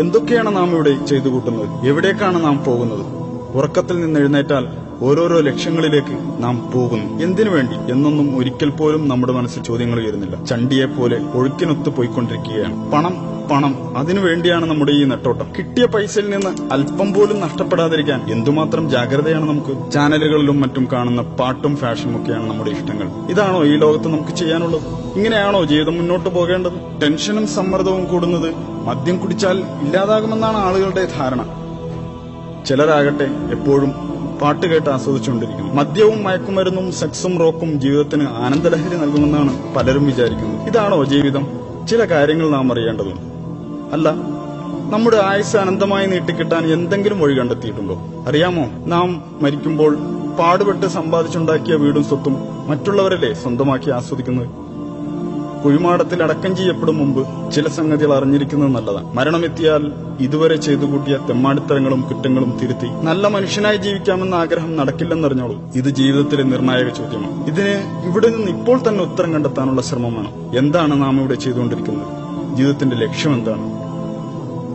എന്തൊക്കെയാണ് നാം ഇവിടെ ചെയ്തു കൂട്ടുന്നത്? എവിടേക്കാണ് നാം പോകുന്നത്? ഉറക്കത്തിൽ നിന്ന് എഴുന്നേറ്റാൽ ഓരോരോ ലക്ഷ്യങ്ങളിലേക്ക് നാം പോകുന്നു. എന്തിനു വേണ്ടി എന്നൊന്നും ഒരിക്കൽ പോലും നമ്മുടെ മനസ്സിൽ ചോദ്യങ്ങൾ ഉയരുന്നില്ല. ചണ്ടിയെപ്പോലെ ഒഴുക്കിനൊത്ത് പോയിക്കൊണ്ടിരിക്കുകയാണ്. പണം പണം അതിനുവേണ്ടിയാണ് നമ്മുടെ ഈ നെട്ടോട്ടം. കിട്ടിയ പൈസയിൽ നിന്ന് അല്പം പോലും നഷ്ടപ്പെടാതിരിക്കാൻ എന്തുമാത്രം ജാഗ്രതയാണ് നമുക്ക്. ചാനലുകളിലും മറ്റും കാണുന്ന പാട്ടും ഫാഷനും ഒക്കെയാണ് നമ്മുടെ ഇഷ്ടങ്ങൾ. ഇതാണോ ഈ ലോകത്ത് നമുക്ക് ചെയ്യാനുള്ളത്? ഇങ്ങനെയാണോ ജീവിതം മുന്നോട്ട് പോകേണ്ടത്? ടെൻഷനും സമ്മർദ്ദവും കൂടുന്നത് മദ്യം കുടിച്ചാൽ ഇല്ലാതാകുമെന്നാണ് ആളുകളുടെ ധാരണ. ചിലരാകട്ടെ എപ്പോഴും പാട്ട് കേട്ട് ആസ്വദിച്ചുകൊണ്ടിരിക്കുന്നു. മദ്യവും മയക്കുമരുന്നും സെക്സും റോക്കും ജീവിതത്തിന് ആനന്ദലഹരി നൽകുമെന്നാണ് പലരും വിചാരിക്കുന്നത്. ഇതാണോ ജീവിതം? ചില കാര്യങ്ങൾ നാം അറിയേണ്ടതുണ്ട്. അല്ല, നമ്മുടെ ആയുസ് അനന്തമായി നീട്ടിക്കിട്ടാൻ എന്തെങ്കിലും വഴി കണ്ടെത്തിയിട്ടുണ്ടോ? അറിയാമോ, നാം മരിക്കുമ്പോൾ പാടുപെട്ട് സമ്പാദിച്ചുണ്ടാക്കിയ വീടും സ്വത്തും മറ്റുള്ളവരല്ലേ സ്വന്തമാക്കി ആസ്വദിക്കുന്നത്? കുഴിമാടത്തിൽ അടക്കം ചെയ്യപ്പെടും മുമ്പ് ചില സംഗതികൾ അറിഞ്ഞിരിക്കുന്നത് നല്ലതാണ്. മരണമെത്തിയാൽ ഇതുവരെ ചെയ്തു കൂട്ടിയ തെമ്മാടിത്തരങ്ങളും കുറ്റങ്ങളും തിരുത്തി നല്ല മനുഷ്യനായി ജീവിക്കാമെന്ന ആഗ്രഹം നടക്കില്ലെന്നറിഞ്ഞോളൂ. ഇത് ജീവിതത്തിലെ നിർണായക ചോദ്യമാണ്. ഇതിന് ഇവിടെ നിന്ന് ഇപ്പോൾ തന്നെ ഉത്തരം കണ്ടെത്താനുള്ള ശ്രമം വേണം. എന്താണ് നാം ഇവിടെ ചെയ്തുകൊണ്ടിരിക്കുന്നത്? ജീവിതത്തിന്റെ ലക്ഷ്യം എന്താണ്?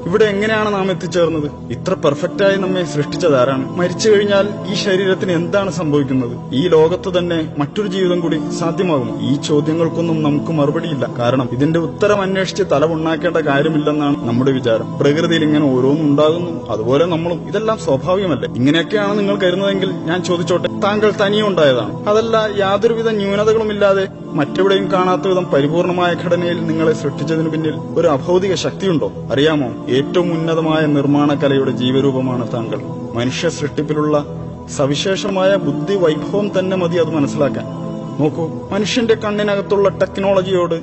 ഇവിടെ എങ്ങനെയാണ് നാം എത്തിച്ചേർന്നത്? ഇത്ര പെർഫെക്റ്റായി നമ്മെ സൃഷ്ടിച്ചതാരാണ്? മരിച്ചു കഴിഞ്ഞാൽ ഈ ശരീരത്തിന് എന്താണ് സംഭവിക്കുന്നത്? ഈ ലോകത്ത് തന്നെ മറ്റൊരു ജീവിതം കൂടി സാധ്യമാകും? ഈ ചോദ്യങ്ങൾക്കൊന്നും നമുക്ക് മറുപടിയില്ല. കാരണം ഇതിന്റെ ഉത്തരം അന്വേഷിച്ച് തലമുണ്ടാക്കേണ്ട കാര്യമില്ലെന്നാണ് നമ്മുടെ വിചാരം. പ്രകൃതിയിൽ ഇങ്ങനെ ഓരോന്നുണ്ടാകുന്നു, അതുപോലെ നമ്മളും. ഇതെല്ലാം സ്വാഭാവികമല്ലേ? ഇങ്ങനെയൊക്കെയാണ് നിങ്ങൾ കരുതുന്നതെങ്കിൽ ഞാൻ ചോദിച്ചോട്ടെ, താങ്കൾ തനിയെ ഉണ്ടായതാണ്? അതല്ല യാതൊരുവിധ ന്യൂനതകളുമില്ലാതെ മറ്റെവിടെയും കാണാത്ത വിധം പരിപൂർണമായ ഘടനയിൽ നിങ്ങളെ സൃഷ്ടിച്ചതിനു പിന്നിൽ ഒരു അഭൗതിക ശക്തിയുണ്ടോ? അറിയാമോ, ഏറ്റവും ഉന്നതമായ നിർമ്മാണ കലയുടെ ജീവരൂപമാണ് താങ്കൾ. മനുഷ്യ സൃഷ്ടിപ്പിലുള്ള സവിശേഷമായ ബുദ്ധി വൈഭവം തന്നെ മതി അത് മനസ്സിലാക്കാൻ. നോക്കൂ, മനുഷ്യന്റെ കണ്ണിനകത്തുള്ള ടെക്നോളജിയോട്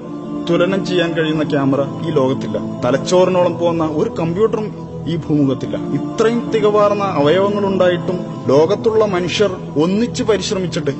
തുലനം ചെയ്യാൻ കഴിയുന്ന ക്യാമറ ഈ ലോകത്തില്ല. തലച്ചോറിനോളം പോകുന്ന ഒരു കമ്പ്യൂട്ടറും ഈ ഭൂമുഖത്തില്ല. ഇത്രയും തികവാർന്ന അവയവങ്ങളുണ്ടായിട്ടും ലോകത്തുള്ള മനുഷ്യർ ഒന്നിച്ചു പരിശ്രമിച്ചിട്ട്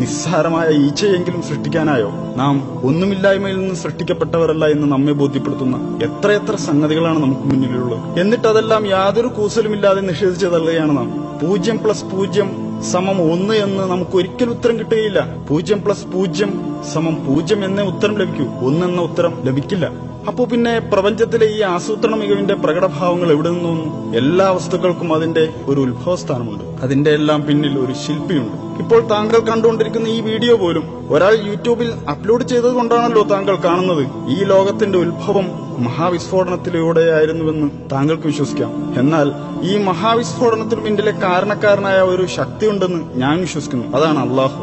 നിസ്സാരമായ ഈച്ചയെങ്കിലും സൃഷ്ടിക്കാനായോ? നാം ഒന്നുമില്ലായ്മയിൽ നിന്ന് സൃഷ്ടിക്കപ്പെട്ടവരല്ല എന്ന് നമ്മെ ബോധ്യപ്പെടുത്തുന്ന എത്രയെത്ര സംഗതികളാണ് നമുക്ക് മുന്നിലുള്ളത്. എന്നിട്ടതെല്ലാം യാതൊരു കൂസലുമില്ലാതെ നിഷേധിച്ചു തള്ളുകയാണ് നാം. 0+0=1 എന്ന് നമുക്ക് ഒരിക്കലും ഉത്തരം കിട്ടുകയില്ല. 0+0=0 എന്നേ ഉത്തരം ലഭിക്കൂ. 1 എന്ന ഉത്തരം ലഭിക്കില്ല. അപ്പോ പിന്നെ പ്രപഞ്ചത്തിലെ ഈ ആസൂത്രണ മികവിന്റെ പ്രകടഭാവങ്ങൾ എവിടെ നിന്ന് വന്നു? എല്ലാ വസ്തുക്കൾക്കും അതിന്റെ ഒരു ഉത്ഭവസ്ഥാനമുണ്ട്. അതിന്റെ എല്ലാം പിന്നിൽ ഒരു ശില്പിയുണ്ട്. ഇപ്പോൾ താങ്കൾ കണ്ടുകൊണ്ടിരിക്കുന്ന ഈ വീഡിയോ പോലും ഒരാൾ യൂട്യൂബിൽ അപ്ലോഡ് ചെയ്തത് കൊണ്ടാണല്ലോ താങ്കൾ കാണുന്നത്. ഈ ലോകത്തിന്റെ ഉത്ഭവം മഹാവിസ്ഫോടനത്തിലൂടെയായിരുന്നുവെന്ന് താങ്കൾക്ക് വിശ്വസിക്കാം. എന്നാൽ ഈ മഹാവിസ്ഫോടനത്തിന് പിന്നിലെ കാരണക്കാരനായ ഒരു ശക്തിയുണ്ടെന്ന് ഞാൻ വിശ്വസിക്കുന്നു. അതാണ് അള്ളാഹു,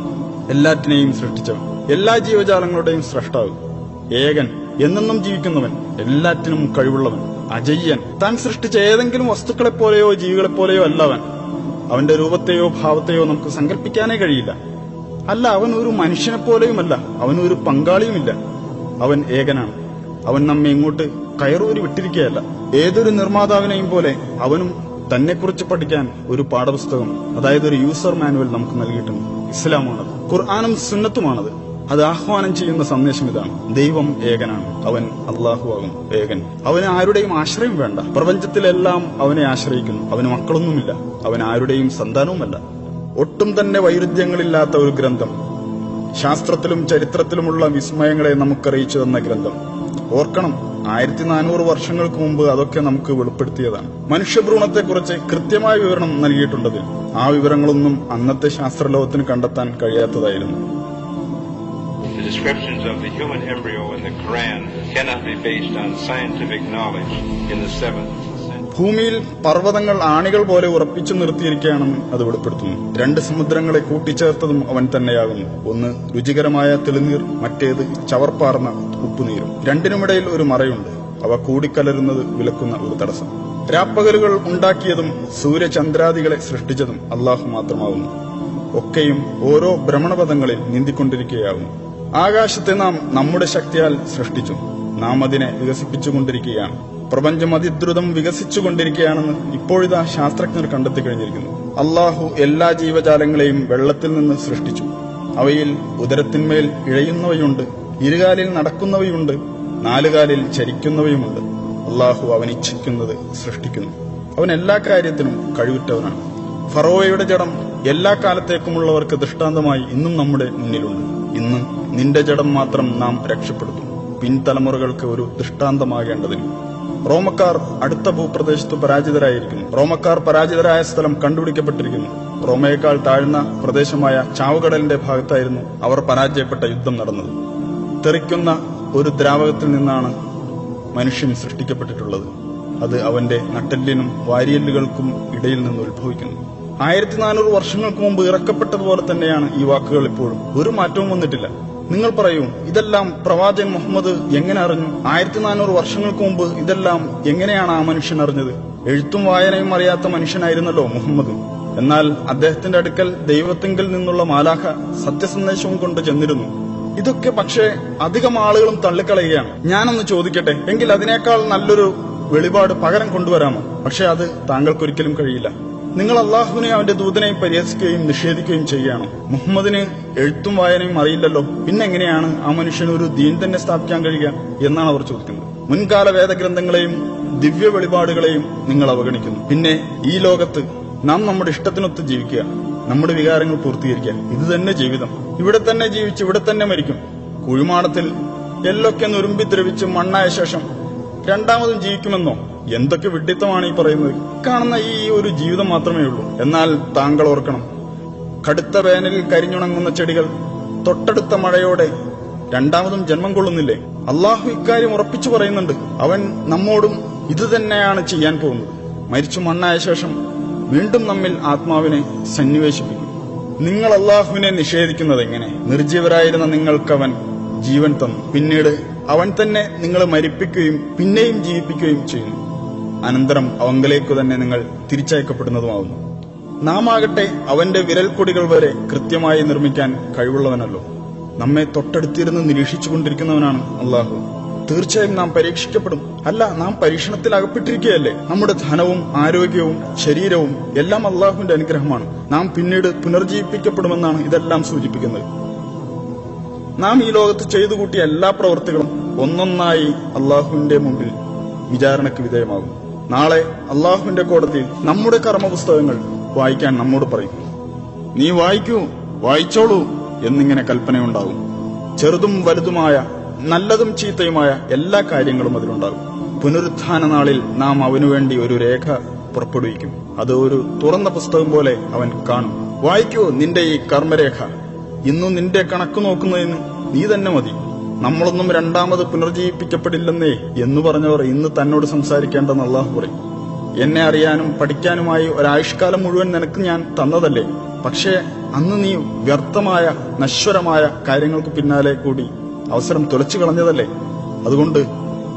എല്ലാറ്റിനെയും സൃഷ്ടിച്ചവൻ, എല്ലാ ജീവജാലങ്ങളുടെയും സ്രഷ്ടാവ്, ഏകൻ, എന്നെന്നും ജീവിക്കുന്നവൻ, എല്ലാറ്റിനും കഴിവുള്ളവൻ, അജയ്യൻ. താൻ സൃഷ്ടിച്ച ഏതെങ്കിലും വസ്തുക്കളെപ്പോലെയോ ജീവികളെപ്പോലെയോ അല്ല അവൻ. അവന്റെ രൂപത്തെയോ ഭാവത്തെയോ നമുക്ക് സങ്കല്പിക്കാനേ കഴിയില്ല. അല്ല, അവൻ ഒരു മനുഷ്യനെപ്പോലെയുമല്ല, അവനൊരു പങ്കാളിയുമില്ല. അവൻ ഏകനാണ്. അവൻ നമ്മെ ഇങ്ങോട്ട് കയറൂരി വിട്ടിരിക്കുകയല്ല. ഏതൊരു നിർമ്മാതാവിനെയും പോലെ അവനും തന്നെക്കുറിച്ച് പഠിക്കാൻ ഒരു പാഠപുസ്തകം, അതായത് ഒരു യൂസർ മാനുവൽ നമുക്ക് നൽകിയിട്ടുണ്ട്. ഇസ്ലാമാണത്, ഖുർആനും സുന്നത്തുമാണത്. അത് ആഹ്വാനം ചെയ്യുന്ന സന്ദേശം ഇതാണ്: ദൈവം ഏകനാണ്, അവൻ അള്ളാഹു ആകും ഏകൻ. അവന് ആരുടെയും ആശ്രയം വേണ്ട. പ്രപഞ്ചത്തിലെല്ലാം അവനെ ആശ്രയിക്കുന്നു. അവന് മക്കളൊന്നുമില്ല, അവൻ ആരുടെയും സന്താനവുമല്ല. ഒട്ടും തന്നെ വൈരുദ്ധ്യങ്ങളില്ലാത്ത ഒരു ഗ്രന്ഥം, ശാസ്ത്രത്തിലും ചരിത്രത്തിലുമുള്ള വിസ്മയങ്ങളെ നമുക്കറിയിച്ചു തന്ന ഗ്രന്ഥം. ഓർക്കണം, 1400 വർഷങ്ങൾക്ക് മുമ്പ് അതൊക്കെ നമുക്ക് വെളിപ്പെടുത്തിയതാണ്. മനുഷ്യഭ്രൂണത്തെക്കുറിച്ച് കൃത്യമായ വിവരണം നൽകിയിട്ടുണ്ടതിൽ. ആ വിവരങ്ങളൊന്നും അന്നത്തെ ശാസ്ത്രലോകത്തിന് കണ്ടെത്താൻ കഴിയാത്തതായിരുന്നു. The descriptions of the human embryo in the Quran cannot be based on scientific knowledge in the 7th century. ഭൂമിയിൽ പർവ്വതങ്ങൾ ആണികൾ പോലെ ഉറപ്പിച്ചു നിർത്തിയിരിക്കുകയാണെന്ന് അത് വെളിപ്പെടുത്തുന്നു. 2 സമുദ്രങ്ങളെ കൂട്ടിച്ചേർത്തതും അവൻ തന്നെയാകുന്നു. ഒന്ന് രുചികരമായ തെളിനീർ, മറ്റേത് ചവർപ്പാർന്ന ഉപ്പുനീരും. രണ്ടിനുമിടയിൽ ഒരു മറയുണ്ട്. അവ കൂടിക്കലരുന്നത് വിലക്കുന്ന ഒരു തടസ്സം. രാപ്പകലുകൾ ഉണ്ടാക്കിയതും സൂര്യചന്ദ്രാദികളെ സൃഷ്ടിച്ചതും അള്ളാഹു മാത്രമാകുന്നു. ഒക്കെയും ഓരോ ഭ്രമണപഥങ്ങളിൽ നീന്തിക്കൊണ്ടിരിക്കുകയാകുന്നു. ആകാശത്തെ നാം നമ്മുടെ ശക്തിയാൽ സൃഷ്ടിച്ചു. നാം അതിനെ വികസിപ്പിച്ചുകൊണ്ടിരിക്കുകയാണ്. പ്രപഞ്ചം അതിദ്രുതം വികസിച്ചുകൊണ്ടിരിക്കുകയാണെന്ന് ഇപ്പോഴിതാ ശാസ്ത്രജ്ഞർ കണ്ടെത്തി കഴിഞ്ഞിരിക്കുന്നു. അള്ളാഹു എല്ലാ ജീവജാലങ്ങളെയും വെള്ളത്തിൽ നിന്ന് സൃഷ്ടിച്ചു. അവയിൽ ഉദരത്തിന്മേൽ ഇഴയുന്നവയുണ്ട്, ഇരുകാലിൽ നടക്കുന്നവയുണ്ട്, 4 കാലിൽ ചരിക്കുന്നവയുമുണ്ട്. അള്ളാഹു അവൻ ഇച്ഛിക്കുന്നത് സൃഷ്ടിക്കുന്നു. അവൻ എല്ലാ കാര്യത്തിനും കഴിവുറ്റവനാണ്. ഫറോവയുടെ ജഡം എല്ലാ കാലത്തേക്കുമുള്ളവർക്ക് ദൃഷ്ടാന്തമായി ഇന്നും നമ്മുടെ മുന്നിലുണ്ട്. ഇന്ന് നിന്റെ ജഡം മാത്രം നാം രക്ഷപ്പെടുത്തും, പിൻതലമുറകൾക്ക് ഒരു ദൃഷ്ടാന്തമാകേണ്ടതിന്. റോമക്കാർ അടുത്ത ഭൂപ്രദേശത്ത് പരാജിതരായിരിക്കുന്നു. റോമക്കാർ പരാജിതരായ സ്ഥലം കണ്ടുപിടിക്കപ്പെട്ടിരിക്കുന്നു. റോമയേക്കാൾ താഴ്ന്ന പ്രദേശമായ ചാവുകടലിന്റെ ഭാഗത്തായിരുന്നു അവർ പരാജയപ്പെട്ട യുദ്ധം നടന്നത്. തെറിക്കുന്ന ഒരു ദ്രാവകത്തിൽ നിന്നാണ് മനുഷ്യൻ സൃഷ്ടിക്കപ്പെട്ടിട്ടുള്ളത്. അത് അവന്റെ നട്ടെല്ലിനും വാരിയെല്ലുകൾക്കും ഇടയിൽ നിന്ന് ഉത്ഭവിക്കുന്നു. 1400 വർഷങ്ങൾക്ക് മുമ്പ് ഇറക്കപ്പെട്ടതുപോലെ തന്നെയാണ് ഈ വാക്കുകൾ ഇപ്പോഴും. ഒരു മാറ്റവും വന്നിട്ടില്ല. നിങ്ങൾ പറയൂ, ഇതെല്ലാം പ്രവാചകൻ മുഹമ്മദ് എങ്ങനെ അറിഞ്ഞു? 1400 വർഷങ്ങൾക്ക് മുമ്പ് ഇതെല്ലാം എങ്ങനെയാണ് ആ മനുഷ്യൻ അറിഞ്ഞത്? എഴുത്തും വായനയും അറിയാത്ത മനുഷ്യനായിരുന്നല്ലോ മുഹമ്മദ്. എന്നാൽ അദ്ദേഹത്തിന്റെ അടുക്കൽ ദൈവത്തിങ്കിൽ നിന്നുള്ള മാലാഖ സത്യസന്ദേശവും കൊണ്ട് ചെന്നിരുന്നു. ഇതൊക്കെ പക്ഷേ അധികം ആളുകളും തള്ളിക്കളയുകയാണ്. ഞാനൊന്ന് ചോദിക്കട്ടെ, എങ്കിൽ അതിനേക്കാൾ നല്ലൊരു വെളിപാട് പകരം കൊണ്ടുവരാമോ? പക്ഷെ അത് താങ്കൾക്കൊരിക്കലും കഴിയില്ല. നിങ്ങൾ അള്ളാഹുവിനെ അവന്റെ ദൂതനെയും പരിഹസിക്കുകയും നിഷേധിക്കുകയും ചെയ്യുകയാണോ? മുഹമ്മദിന് എഴുത്തും വായനയും അറിയില്ലല്ലോ, പിന്നെങ്ങനെയാണ് ആ മനുഷ്യന് ഒരു ദീൻ തന്നെ സ്ഥാപിക്കാൻ കഴിയുക എന്നാണ് അവർ ചോദിക്കുന്നത്. മുൻകാല വേദഗ്രന്ഥങ്ങളെയും ദിവ്യ വെളിപാടുകളെയും നിങ്ങൾ അവഗണിക്കുന്നു. പിന്നെ ഈ ലോകത്ത് നാം നമ്മുടെ ഇഷ്ടത്തിനൊത്ത് ജീവിക്കുക, നമ്മുടെ വികാരങ്ങൾ പൂർത്തീകരിക്കുക, ഇത് തന്നെ ജീവിതം. ഇവിടെ തന്നെ ജീവിച്ച് ഇവിടെ തന്നെ മരിക്കും. കുഴിമാടത്തിൽ എല്ലൊക്കെ നുരുമ്പി ദ്രവിച്ച് മണ്ണായ ശേഷം രണ്ടാമതും ജീവിക്കുമെന്നോ? എന്തൊക്കെ വിഡ്ഢിത്തമാണ് ഈ പറയുന്നത്? കാണുന്ന ഈ ഒരു ജീവിതം മാത്രമേ ഉള്ളൂ. എന്നാൽ താങ്കൾ ഓർക്കണം, കടുത്ത വേനലിൽ കരിഞ്ഞുണങ്ങുന്ന ചെടികൾ തൊട്ടടുത്ത മഴയോടെ രണ്ടാമതും ജന്മം കൊള്ളുന്നില്ലേ? അള്ളാഹു ഇക്കാര്യം ഉറപ്പിച്ചു പറയുന്നുണ്ട്. അവൻ നമ്മോടും ഇത് തന്നെയാണ് ചെയ്യാൻ പോകുന്നത്. മരിച്ചു മണ്ണായ ശേഷം വീണ്ടും നമ്മിൽ ആത്മാവിനെ സന്നിവേശിപ്പിക്കും. നിങ്ങൾ അള്ളാഹുവിനെ നിഷേധിക്കുന്നത് എങ്ങനെ? നിർജീവരായിരുന്ന നിങ്ങൾക്കവൻ ജീവൻ തന്നു. പിന്നീട് അവൻ തന്നെ നിങ്ങളെ മരിപ്പിക്കുകയും പിന്നെയും ജീവിപ്പിക്കുകയും ചെയ്യുന്നു. അനന്തരം അവങ്കലേക്ക് തന്നെ നിങ്ങൾ തിരിച്ചയക്കപ്പെടുന്നതുമാവുന്നു. നാം ആകട്ടെ അവന്റെ വിരൽപ്പൊടികൾ വരെ കൃത്യമായി നിർമ്മിക്കാൻ കഴിവുള്ളവനല്ലോ. നമ്മെ തൊട്ടടുത്തിരുന്ന് നിരീക്ഷിച്ചുകൊണ്ടിരിക്കുന്നവനാണ് അള്ളാഹു. തീർച്ചയായും നാം പരീക്ഷിക്കപ്പെടും. അല്ല, നാം പരീക്ഷണത്തിൽ അകപ്പെട്ടിരിക്കുകയല്ലേ? നമ്മുടെ ധനവും ആരോഗ്യവും ശരീരവും എല്ലാം അള്ളാഹുവിന്റെ അനുഗ്രഹമാണ്. നാം പിന്നീട് പുനർജീവിപ്പിക്കപ്പെടുമെന്നാണ് ഇതെല്ലാം സൂചിപ്പിക്കുന്നത്. നാം ഈ ലോകത്ത് ചെയ്തു കൂട്ടിയ എല്ലാ പ്രവൃത്തികളും ഒന്നൊന്നായി അള്ളാഹുവിന്റെ മുമ്പിൽ വിചാരണയ്ക്ക് വിധേയമാകും. നാളെ അള്ളാഹുവിന്റെ കോടതിയിൽ നമ്മുടെ കർമ്മപുസ്തകങ്ങൾ വായിക്കാൻ നമ്മോട് പറയും. നീ വായിക്കൂ, വായിച്ചോളൂ എന്നിങ്ങനെ കൽപ്പനയുണ്ടാകും. ചെറുതും വലുതുമായ നല്ലതും ചീത്തയുമായ എല്ലാ കാര്യങ്ങളും അതിലുണ്ടാകും. പുനരുത്ഥാന നാളിൽ നാം അവനുവേണ്ടി ഒരു രേഖ പുറപ്പെടുവിക്കും. അത് ഒരു തുറന്ന പുസ്തകം പോലെ അവൻ കാണും. വായിക്കൂ നിന്റെ ഈ കർമ്മരേഖ. ഇന്നും നിന്റെ കണക്ക് നോക്കുന്നതിന് നീ തന്നെ മതി. നമ്മളൊന്നും രണ്ടാമത് പുനർജീവിപ്പിക്കപ്പെടില്ലെന്നേ എന്ന് പറഞ്ഞവർ ഇന്ന് തന്നോട് സംസാരിക്കേണ്ടെന്ന് അള്ളാഹു പറയും. എന്നെ അറിയാനും പഠിക്കാനുമായി ഒരായുഷ്കാലം മുഴുവൻ നിനക്ക് ഞാൻ തന്നതല്ലേ? പക്ഷേ അന്ന് നീ വ്യർത്ഥമായ നശ്വരമായ കാര്യങ്ങൾക്ക് പിന്നാലെ കൂടി അവസരം തുലച്ചു കളഞ്ഞതല്ലേ? അതുകൊണ്ട്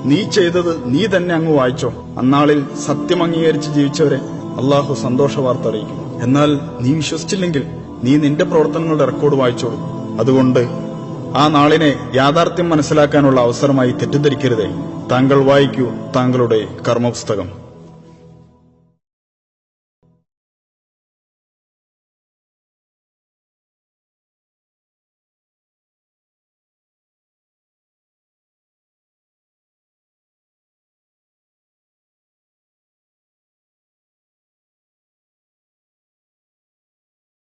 നീ ചെയ്തത് നീ തന്നെ അങ്ങ് വായിച്ചോ. അന്നാളിൽ സത്യം അംഗീകരിച്ച് ജീവിച്ചവരെ അള്ളാഹു സന്തോഷ വാർത്ത അറിയിക്കും. എന്നാൽ നീ വിശ്വസിച്ചില്ലെങ്കിൽ നീ നിന്റെ പ്രവർത്തനങ്ങളുടെ റെക്കോർഡ് വായിച്ചോളൂ. അതുകൊണ്ട് ആ നാളിനെ യാഥാർത്ഥ്യം മനസ്സിലാക്കാനുള്ള അവസരമായി തെറ്റിദ്ധരിക്കരുതേ. താങ്കൾ വായിക്കൂ താങ്കളുടെ കർമ്മപുസ്തകം.